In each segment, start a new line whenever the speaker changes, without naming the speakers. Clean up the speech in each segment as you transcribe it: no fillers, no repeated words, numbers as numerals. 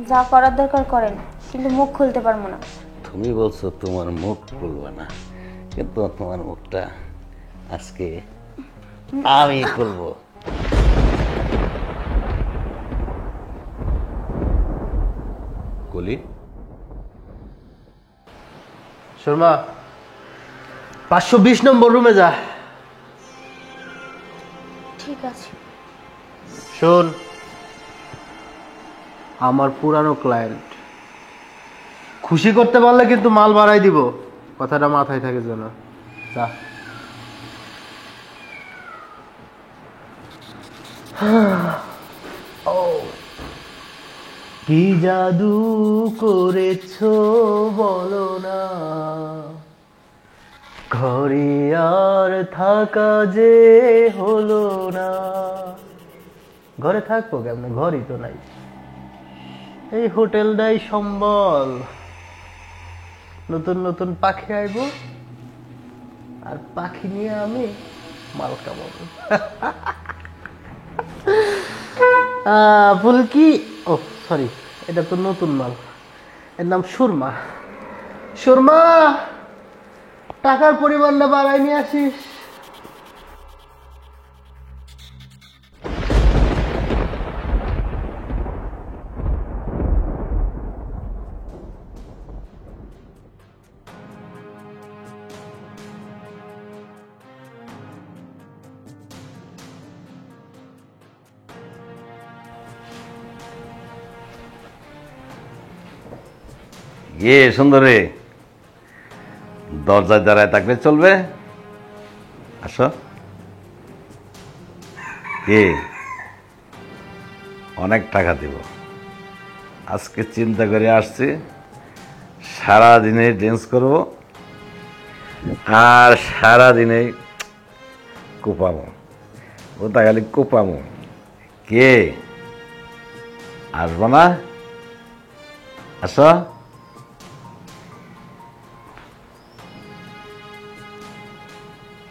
যা করার দরকার করেন, কিন্তু মুখ খুলতে পারবো না।
তুমি বলছো তোমার মুখ খুলবে না, কিন্তু তোমার মুখটা আজকে আমি খুলবো। কলি
শর্মা 520 নম্বর রুমে যা।
ঠিক আছে।
শোন, আমার পুরানো ক্লায়েন্ট, খুশি করতে পারলে কিন্তু মাল বাড়াই দিব, কথাটা মাথায় থাকে যেন। যা। কি জাদু করেছো বলো না, ঘরে আর থাকা যে হলো না। ঘরে থাকবো কেমন, ঘরই তো নাই। এই হোটেলটাই সম্বল। নতুন নতুন পাখি আইব, আর পাখি নিয়ে আমি মাল কামাবো। ফুলকি, ও সরি, এটা তো নতুন মাল, এর নাম সুরমা। সুরমা, টাকার পরিমাণটা বাড়াই নিয়ে আসিস।
সুন্দরী, দরজায় দাঁড়ায় থাকলে চলবে? আসো। অনেক টাকা দিব, আজকে চিন্তা করে আসছি সারাদিনে ড্যান্স করব আর সারাদিনে কোপামো, ওটা খালি কোপামো। কে আসবো না? আসো।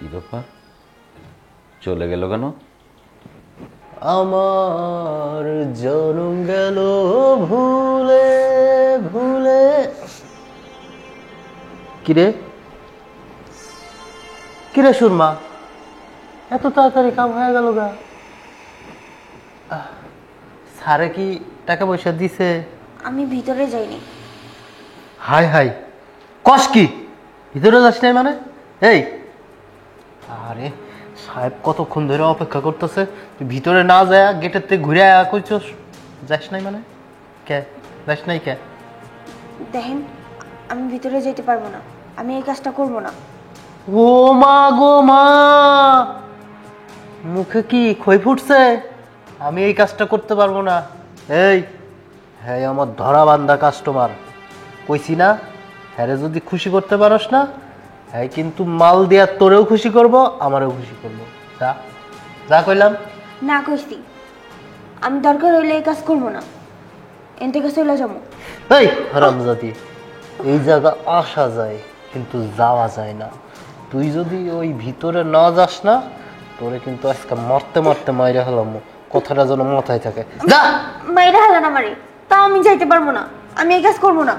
কি ব্যাপার, চলে গেল কেন?
আমার জনম গেল ভুলে ভুলে। কিরে কিরে সুরমা, এত তাড়াতাড়ি কাম হয়ে গেল গা? স্যারে কি টাকা পয়সা দিছে?
আমি ভিতরে যাইনি।
হাই হাই, কস কি? ভিতরে যাস নাই মানে? এই, আরে সাহেব কতক্ষণ ধরে অপেক্ষা করতেছে, তুই ভিতরে না যায় গেটের থেকে ঘুরে আয়া কইছস যাস নাই মানে? কে যাস নাই কে?
দেখেন, আমি ভিতরে যেতে পারবো না, আমি এই কাজটা করব না।
ও মা গো মা, মুখে কি খই ফুটছে? আমি এই কাজটা করতে পারবো না। এই, হ্যাঁ আমার ধরা বান্ধা কাস্টমার, কইছি না? হ্যাঁ যদি খুশি করতে পারস না, হ্যাঁ কিন্তু মাল দিয়া তোরেও খুশি করব, আমারও খুশি করব। যা যা কইলাম।
না কইছি, আমি দরকার হইলে এই কাজ করব না, এন থেকে চলে যাবো।
এই হারামজাদি, এই জায়গা আসা যায় কিন্তু যাওয়া যায় না। তুই যদি ওই ভিতরে না যাস না, তোরে কিন্তু আজকে মরতে মরতে মাইরা হলাম, কথাটা যেন মাথায় থাকে। যা।
মাইরা হালা না মারি, তাও আমি যাইতে পারবো না, আমি এই কাজ করব না।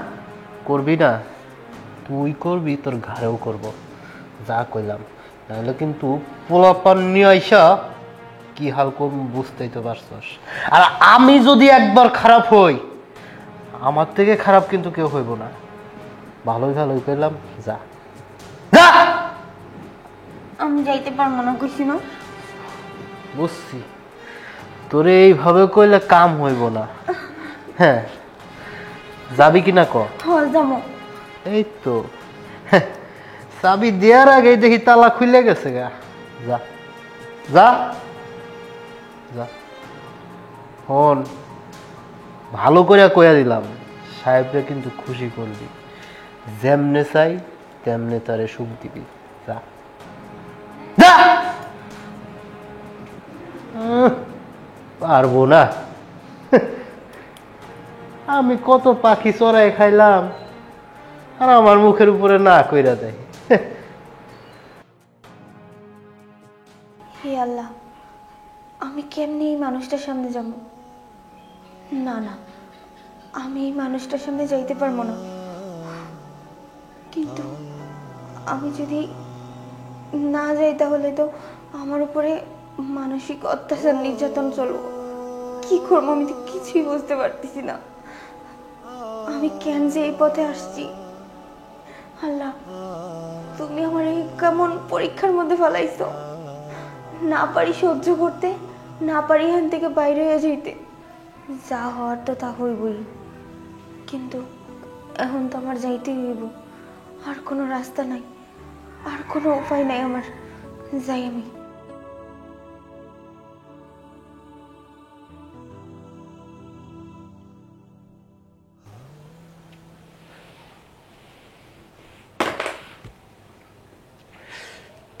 করবি না? তুই করবি, তোর ঘরেও করব, যা কইলাম। নাহলে কিন্তু পোলাপান নিয়ে আইসা কি হাল করব বুঝতেই তো পারছস। আর আমি যদি একবার খারাপ হই, আমার থেকে খারাপ কিন্তু কেউ হইব না। ভালোই ভালোই কইলাম, যা যা।
আমি যাইতে পারবো না, কইছি না?
বুঝছি, তোরে এইভাবে কইলে কাম হইব না। হ্যাঁ, যাবি কিনা ক?
হল যাবো।
এই তো, চাবি দেওয়ার আগে দেখি তালা খুলে গেছে গা। যা যা যা। হন, ভালো করে কইয়া দিলাম, সাহেবরে কিন্তু খুশি করবি, যেমনে চাই তেমনে তারে সুখ দিবি। যা যা। পারবো না, আমি কত পাখি চড়াই খাইলাম, আর আমার মুখের উপরে না কইরা দেয়।
হে আল্লাহ, আমি কেমনি এই মানুষটার সামনে যাব? না না, আমি এই মানুষটার সামনে যাইতে পারবো না, কিন্তু আমি যদি না যাই তাহলে তো আমার উপরে মানসিক অত্যাচার নির্যাতন চলবো। কি করবো আমি তো কিছুই বুঝতে পারতেছি না। আমি কেন যে এই পথে আসছি? আল্লাহ, তুমি আমার এই কেমন পরীক্ষার মধ্যে ফেলাইছো। না পারি সহ্য করতে, না পারি এখান থেকে বাইরে হয়ে যেতে। যা হওয়ার তো তা হইবই, কিন্তু এখন তো আমার যাইতেই হইব। আর কোনো রাস্তা নাই, আর কোনো উপায় নাই আমার। যাই আমি।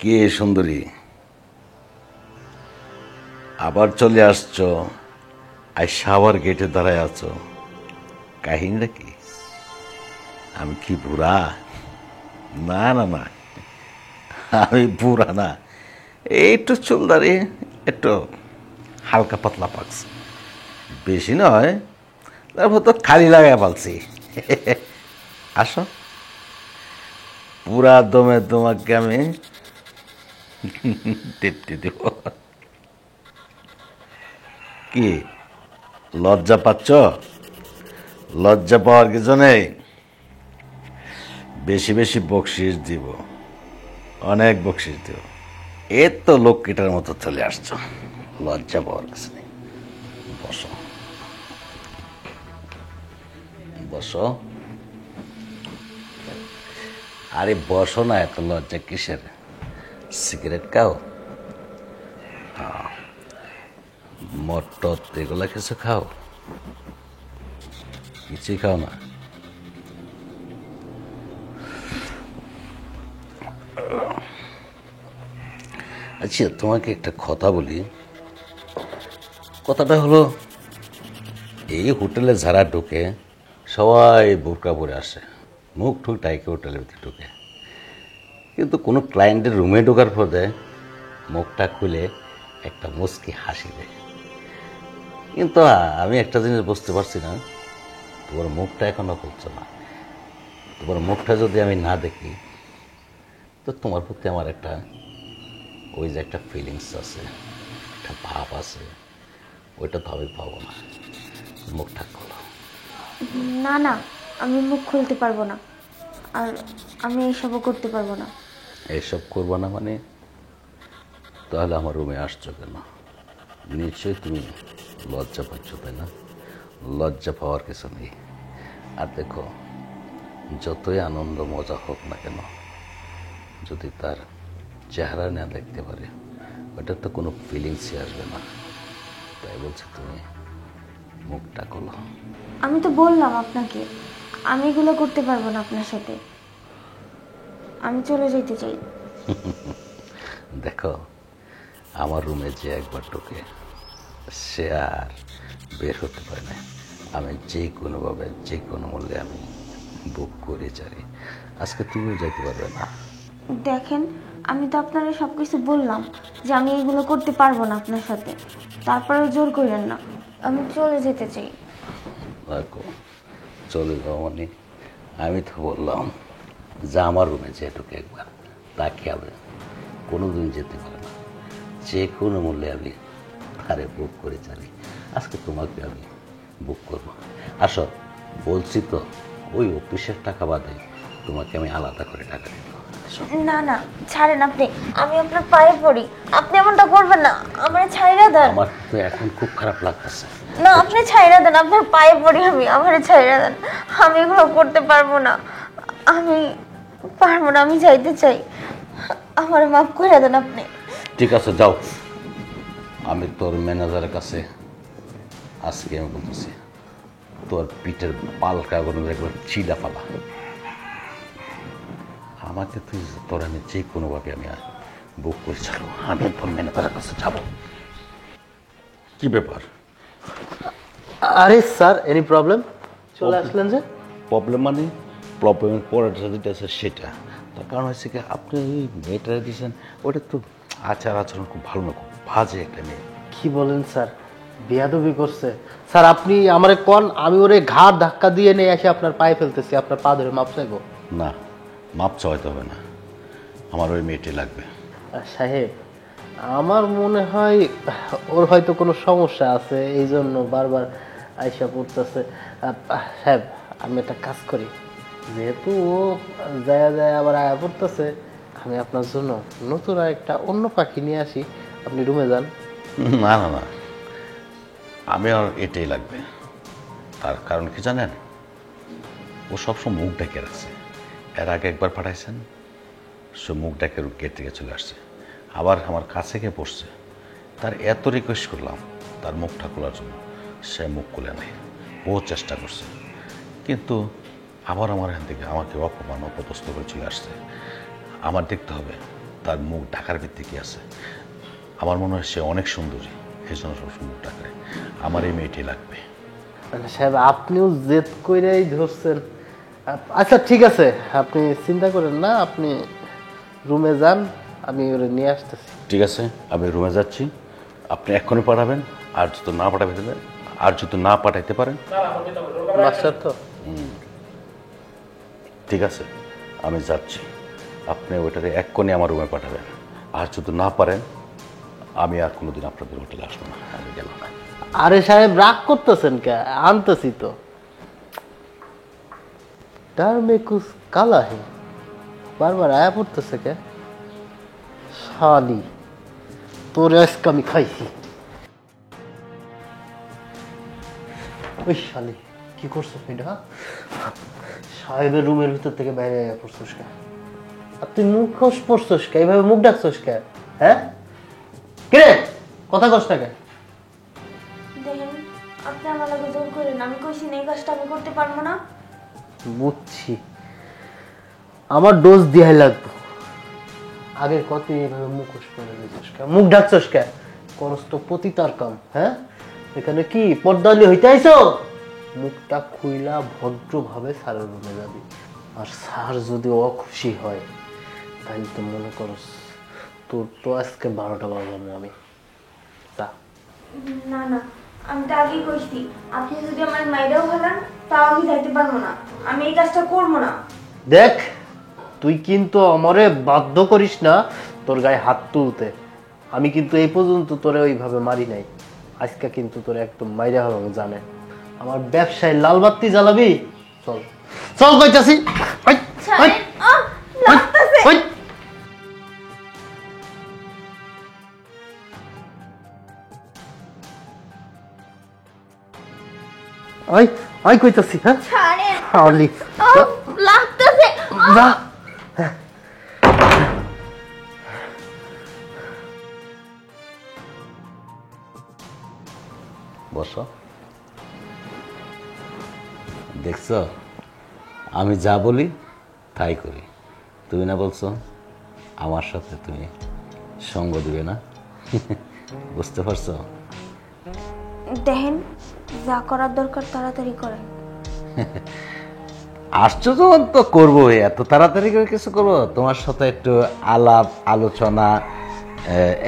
কে সুন্দরী, আবার চলে আসছো? আইসা আবার গেটে দাঁড়ায় আছো, কাহিনীটা কি? আমি কি বুড়া? না না না, আমি বুড়া না, এই একটু চুল দাঁড়িয়ে একটু হালকা পাতলা পাকছে, বেশি নয়, তারপর তো খালি লাগাই পালছি। আসো, পুরা দমে তোমাকে আমি টিপতে দেব। কি লজ্জা পাচ্ছ? লজ্জা পাওয়ার কিছু নেই, বেশি বেশি বকশিস দিব, অনেক বকশিস দিব। এর তো লক্ষ্মীটার মতো চলে আসছো, লজ্জা পাওয়ার কিছু নেই। বসো বসো, আরে বসো না, এত লজ্জা কিসের? সিগারেট খাও? মদ টদ এগুলা কিছু খাও? কিছুই খাও না? আচ্ছা, তোমাকে একটা কথা বলি। কথাটা হলো, এই হোটেলে যারা ঢুকে সবাই বোরকা পরে আসে, মুখ ঠুক ডাইকে হোটেলের ভিতরে ঢুকে, কিন্তু কোনো ক্লায়েন্টের রুমে ঢোকার পরে মুখটা খুলে একটা মুচকি হাসি দেয়। কিন্তু আমি একটা জিনিস বুঝতে পারছি না, তোমার মুখটা এখনো খুলছো না। তোমার মুখটা যদি আমি না দেখি, তো তোমার প্রতি আমার একটা ওই যে একটা ফিলিংস আছে, একটা ভাব আছে, ওইটা তো আমি পাবো না। মুখটা খোলো।
না না, আমি মুখ খুলতে পারবো না, আর আমি এইসবও করতে পারবো না।
এইসব করবো না মানে? তাহলে আমার রুমে আসছো কেন? নিশ্চয়ই তুমি লজ্জা পাচ্ছ, তাই না? লজ্জা পাওয়ার কিছু নেই। আর দেখো, যতই আনন্দ মজা হোক না কেন, যদি তার চেহারা না দেখতে পারে, ওটার তো কোনো ফিলিংসই আসবে না। তাই বলছি, তুমি মুখটা খোলো।
আমি তো বললাম আপনাকে, আমি এগুলো করতে পারবো না আপনার সাথে। আমি চলে যেতে চাই।
দেখো, আমার রুমে যে একবার ঢোকে সে আর বের হতে পারে না। আমি যে কোনোভাবে যে কোনো মূল্যে আমি বুক করে চাই। আজকে তুমিও যেতে পারবে না।
দেখেন, আমি তো আপনারা সব কিছু বললাম যে আমি এগুলো করতে পারবো না আপনার সাথে, তারপরেও জোর করেন না। আমি চলে যেতে চাই।
দেখো, চলে যাও মানে? আমি তো বললাম যে আমার রুমে যে ঢুকে একবার, তাকে আমি কোনোদিন যেতে পারে না। যে কোনো মূল্যে আমি তারে বুক করে চাই। আজকে তোমাকে আমি বুক করব। আসো, বলছি তো, ওই অফিসের টাকা বাদে তোমাকে আমি আলাদা করে টাকা দিব।
না না, ছাড়েন আপনি, আমি আপনার পায়ে পড়ি। আপনি এমনটা করবেন না, আমার ছাইরা দেন।
আমার তো এখন খুব খারাপ লাগতেছে।
না, আপনি ছাইরা দেন, আপনার পায়ে পড়ি আমি, আমার ছাইরা দেন। আমি এগুলো করতে পারবো না, আমি পারবো না, আমি যাইতে চাই। আমার মাফ করে দেন আপনি।
ঠিক আছে, যাও। আমি তোর ম্যানেজারের কাছে আজকে আমি বলতেছি, তোর পিঠের পালকা একবার চিলা পালা। আমাকে তুই, তোর আমি যে কোনোভাবে আমি বুক করে ছাড়বো। আমি তোর ম্যানেজারের কাছে যাবো। কি ব্যাপার?
আরে স্যার, এনি প্রবলেম? চলে আসলেন যে?
প্রবলেম মানে? প্রবলেমের পরেটা যেটা আছে সেটা। তার কারণ হচ্ছে কি, আপনি ওই মেয়েটা দিয়েছেন, ওটা তো আচার আচরণ খুব ভালো না, খুব বাজে একটা মেয়ে।
কি বলেন স্যার? বেয়াদবি করছে স্যার। আপনি আমারে কোন, আমি ওরে ঘাড় ধাক্কা দিয়ে নিয়ে এসে আপনার পায়ে ফেলতেছি, আপনার পা ধরে মাপ চাইবো?
না, মাপ চাইতে হবে না, আমার ওই মেয়েটি লাগবে।
সাহেব, আমার মনে হয় ওর হয়তো কোনো সমস্যা আছে, এই জন্য বারবার আইসা পড়তেছে। সাহেব, আমি একটা কাজ করি, যেহেতু ও যায় যায় আবার আয়া পড়তেছে, আমি আপনার জন্য নতুন একটা অন্য পাখি নিয়ে আসি, আপনি রুমে যান।
না না না, আমি আর এটাই লাগবে। তার কারণ কি জানেন, ও সবসময় মুখ ডেকে রাখছে। এর আগে একবার পাঠাইছেন, সে মুখ ডেকে গেট থেকে চলে আসছে, আবার আমার কাছে গিয়ে পড়ছে। তার এত রিকোয়েস্ট করলাম তার মুখটা খোলার জন্য, সে মুখ খুলে নেই। বহু চেষ্টা করছে, কিন্তু আবার আমার এখান থেকে আমাকে অপমান অপদস্থ করে চলে আসছে। আমার দেখতে হবে তার মুখ ঢাকার ভিত্তি কি আছে। আমার মনে হয় সে অনেক সুন্দরী, এই জন্য সবসময় মুখ ঢাকায়। আমার এই মেয়েটি লাগবে।
সাহেব, আপনিও জেদ কইরাই ধরছেন। আচ্ছা ঠিক আছে, আপনি চিন্তা করেন না, আপনি রুমে যান, আমি ওরে নিয়ে আসতেছি।
ঠিক আছে, আমি রুমে যাচ্ছি, আপনি এক্ষুনি পাঠাবেন। আর যদি না পাঠাবে দিলে, আর যদি না পাঠাইতে পারেন,
মাস্টার তো
ঠিক আছে, আমি যাচ্ছি। আপনি ওইটাকে এক্ষুনি আমার রুমে পাঠাবেন। আর যদি না পারেন, আমি আর কোনোদিন আপনাদের হোটেলে আসবো না, আমি গেলাম।
আরে সাহেব, রাগ করতেছেন কে? আনতেছি তো। ডার মে কুছ কালা হে, বারবার আয়া পড়তেছে কে? শালি, তোর আজকে আমি খাইছি। ওই শালি, কি করছো এটা? সাহেবের রুমের ভিতর থেকে বাইরে আয়া পড়ছস কে? আর তুই মুখ খোস পড়ছস কে? এইভাবে মুখ ডাকছস কে? হ্যাঁ, কিরে কথা কস না কে?
দেখেন, আপনি আমার লাগে জোর করেন, আমি কইছি না এই কাজটা আমি করতে পারবো না।
বুঝছি, আমার ডোজ দিয়াই লাগবে। আগের কত এইভাবে মুখোশ করে দিচ্ছিস কে? মুখ ডাকছস কে? করস তো পতিতার কাম। হ্যাঁ, এখানে কি পর্দালি হইতে আইছো? মুখটা খুইলা ভদ্রভাবে স্যারের রুমে যাবি। আর স্যার যদি অখুশি হয়, তাহলে তো মনে করস তোর তো আজকে 12টা বাজাবো আমি। তা
না না, আমি তো আগেই কইছি, আপনি যদি আমার মাইরাও ফেলান তাও আমি যাইতে পারবো না, আমি এই কাজটা করবো না।
দেখ, তুই কিন্তু আমারে বাধ্য করিস না তোর গায়ে হাত তুলতে। আমি কিন্তু এই পর্যন্ত তোরে ওইভাবে মারি নাই, আজকে কিন্তু তোরে একদম মাইরা হবে জানে। আমার ব্যবসায় লাল বাতি জ্বালাবি? চল চল কইতাছি।
ছাড়েন, লাগতাছে।
আই আই কইতাছি। হ্যাঁ,
ছাড়েন,
আলি
লাগতাছে।
যা।
বসো। দেখছো, আমি যা বলি তাই করি। তুমি না বলছো আমার সাথে তুমি সঙ্গ দিবে না? বুঝতে পারছো?
দেখেন, যা করার দরকার তাড়াতাড়ি করেন।
আসছো যখন তো করবোই, এত তাড়াতাড়ি করে কিছু করবো? তোমার সাথে একটু আলাপ আলোচনা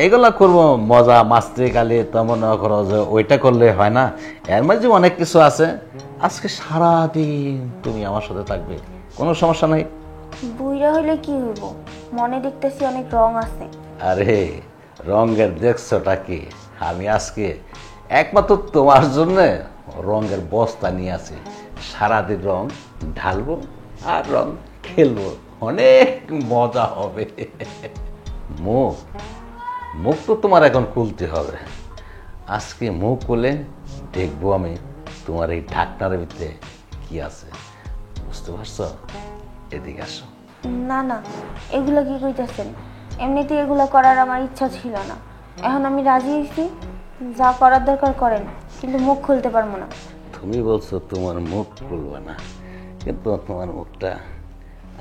এইগুলা করবো, মজা মাস্তি গালি, তেমন করো যে ওইটা করলে হয় না। এর মাঝে অনেক কিছু আছে। আজকে সারাদিন তুমি আমার সাথে থাকবে, কোনো সমস্যা নাই।
বুইরা হইলে কি হইব, মনে দেখতেছি অনেক রং আছে।
আরে রঙের দেখছোটা কি? আমি আজকে একমাত্র তোমার জন্য রঙের বস্তা নিয়ে আছি। সারাদিন রং ঢালবো আর রং খেলবো, অনেক মজা হবে। মুখ মুখ তো তোমার এখন খুলতে হবে। আজকে মুখ খুলে দেখবো আমি তোমার এই ঢাকনার ভিতরে কি আছে। বুঝতে পারছো? এদিকে আসো।
না না, এগুলো কি কইতাছেন? এমনিতে এগুলো করার আমার ইচ্ছা ছিল না, এখন আমি রাজি হয়েছি, যা করার দরকার করেন, কিন্তু মুখ খুলতে পারবো না।
তুমি বলছো তোমার মুখ খুলবে না, কিন্তু তোমার মুখটা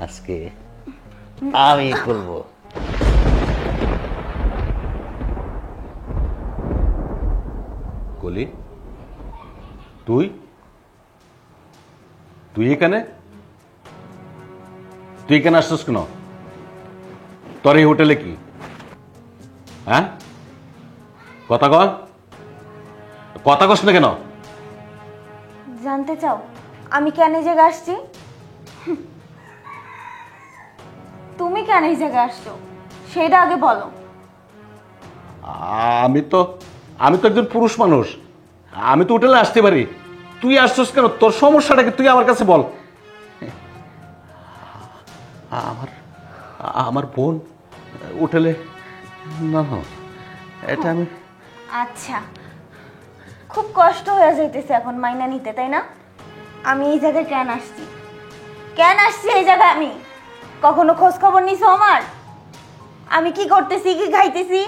আজকে আমি খুলবো। কলি, তুই তুই এখানে? তুই এখানে আসছিস কেন? তোর এই হোটেলে কি? হ্যাঁ, কথা কর। কথা কস না কেন?
জানতে চাও আমি কেন এই জায়গায় আসছি? তুমি কেন এই জায়গায় আসছো সেটা আগে বলো।
আমি তো একজন পুরুষ মানুষ, আমি তো হোটেলে আসতে পারি। তুই আসছিস কেন? তোর সমস্যাটাকে তুই আমার কাছে বল। আমার বোন হোটেলে? না না, এটা আমি
আচ্ছা, খুব কষ্ট হয়ে যাইতেছে এখন মাইনা নিতে, তাই না? আমি এই জায়গায় কেন আসছি এই জায়গায়? আমি কখনো খোঁজ খবর নিছো আমার? আমি কি করতেছি, কি খাইতেছি,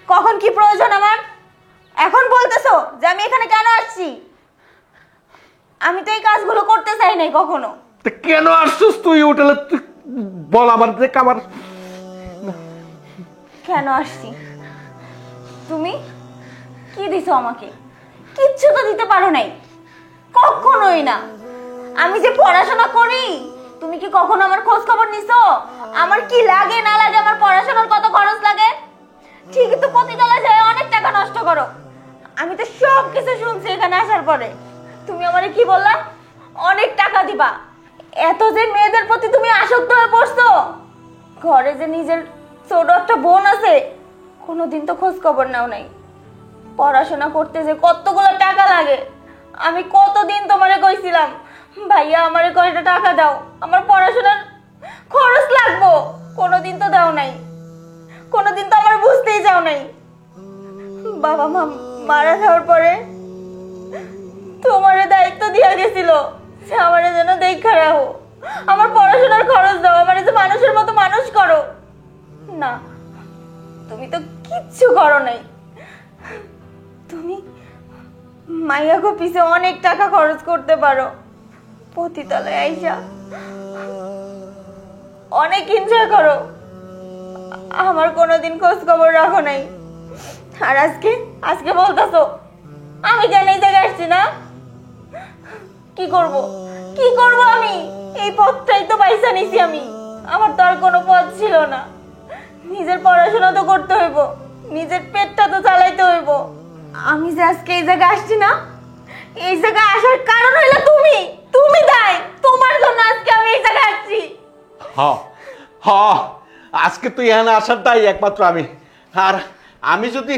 কখন কি প্রয়োজন আমার? এখন বলতেছো যে আমি এখানে কেন আসছি? আমি তো এই কাজগুলো করতে চাই নাই কখনো।
তো কেন আসছিস তুই হোটেলে? তুই বল আমার, দেখ আমার
কেন আসছি? তুমি কি দিছো আমাকে? কিচ্ছু তো দিতে পারো নাই, কখনোই না। আমি যে পড়াশোনা করি, তুমি কি কখনো আমার খোঁজ খবর নিছো? আমার কি লাগে না লাগে, আমার পড়াশোনার কত খরচ লাগে? ঠিকই তো প্রতিতলায় যায় অনেক টাকা নষ্ট করো। আমি তো সব কিছু শুনছি এখানে আসার পরে। তুমি আমারে কি বললা? অনেক টাকা দিবা। এত যে মেয়েদের প্রতি তুমি আসক্ত হয়ে পড়ছো, ঘরে যে নিজের ছোট একটা বোন আছে, কোনোদিন তো খোঁজ খবর নাও নাই। পড়াশোনা করতে যে কতগুলো টাকা লাগে, আমি কতদিন তোমারে কইছিলাম ভাইয়া আমারে কয়টা টাকা দাও, আমার পড়াশোনার খরচ লাগবো। কোনোদিন তো দাও নাই, কোনোদিন তো আমার বুঝতেই যাও নাই। বাবা মা মারা যাওয়ার পরে তোমারে দায়িত্ব দিয়ে গেছিল যে আমারে যেন দেখা রাখো, আমার পড়াশোনার খরচ দাও, আমারে যে মানুষের মতো মানুষ করো। না, তুমি তো কিচ্ছু করো নাই। তুমি মাইয়াগো পিছে অনেক টাকা খরচ করতে পারো, পতিতালয়ে আইসা অনেক এনজয় করো। আমার কোনোদিন খোঁজ খবর রাখো নাই। আর আজকে বলতেছো আমি কেন এই জায়গায় আসছি না? কি করব আমি? এই পথটাই তো পয়সা নিছি আমি, আমার তো আর কোনো পথ ছিল না। নিজের পড়াশোনা তো করতে হইব, নিজের পেটটা তো চালাইতে হইব। আমি যে আজকে এই জায়গায় আসছি না, এই জায়গায় আসার কারণ হইলো তুমি দায়। তোমার জন্য আজকে আমি এই জায়গায় আসছি।
আজকে তুই এখানে আসারটাই একমাত্র আমি। আর আমি যদি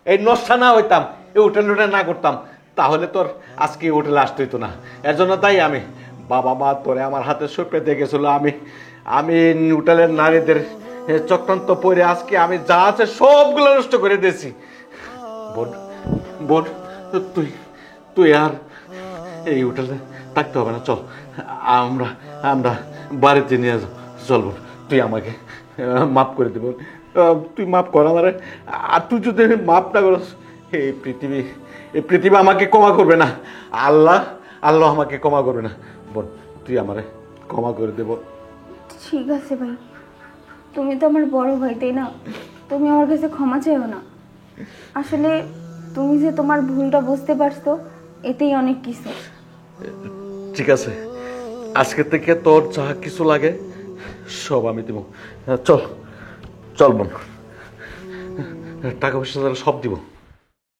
এই নষ্টা না হইতাম, এই হোটেল না করতাম, তাহলে তোর আজকে হোটেলে আসতে হইতো না। এর জন্য তাই আমি, বাবা মা তোরে আমার হাতে সঁপে দিয়ে গেছিল। আমি হোটেলের নারীদের চক্রান্ত পরে আজকে আমি যা আছে সবগুলো নষ্ট করে দিয়েছি। বোন, তুই আর এই হোটেলে থাকতে হবে না। চল, আমরা বাড়িতে নিয়ে যাও। চল বোন, তুই আমাকে মাফ করে দেব। তুই মাফ কর আমারে। আর তুই যদি মাফ না করস, এই পৃথিবী আমাকে ক্ষমা করবে না। আল্লাহ আমাকে ক্ষমা করবে না। বোন, তুই আমারে ক্ষমা করে দেব।
ঠিক আছে ভাই, তুমি তো আমার বড় ভাই, তাই না? তুমি আমার কাছে ক্ষমা চাইও না। আসলে তুমি যে তোমার ভুলটা বুঝতে পারছো, এতেই অনেক কিছু।
ঠিক আছে, আজকে থেকে তোর যা কিছু লাগে সব আমি দেব। চল বোন, টাকা পয়সা সব দিব।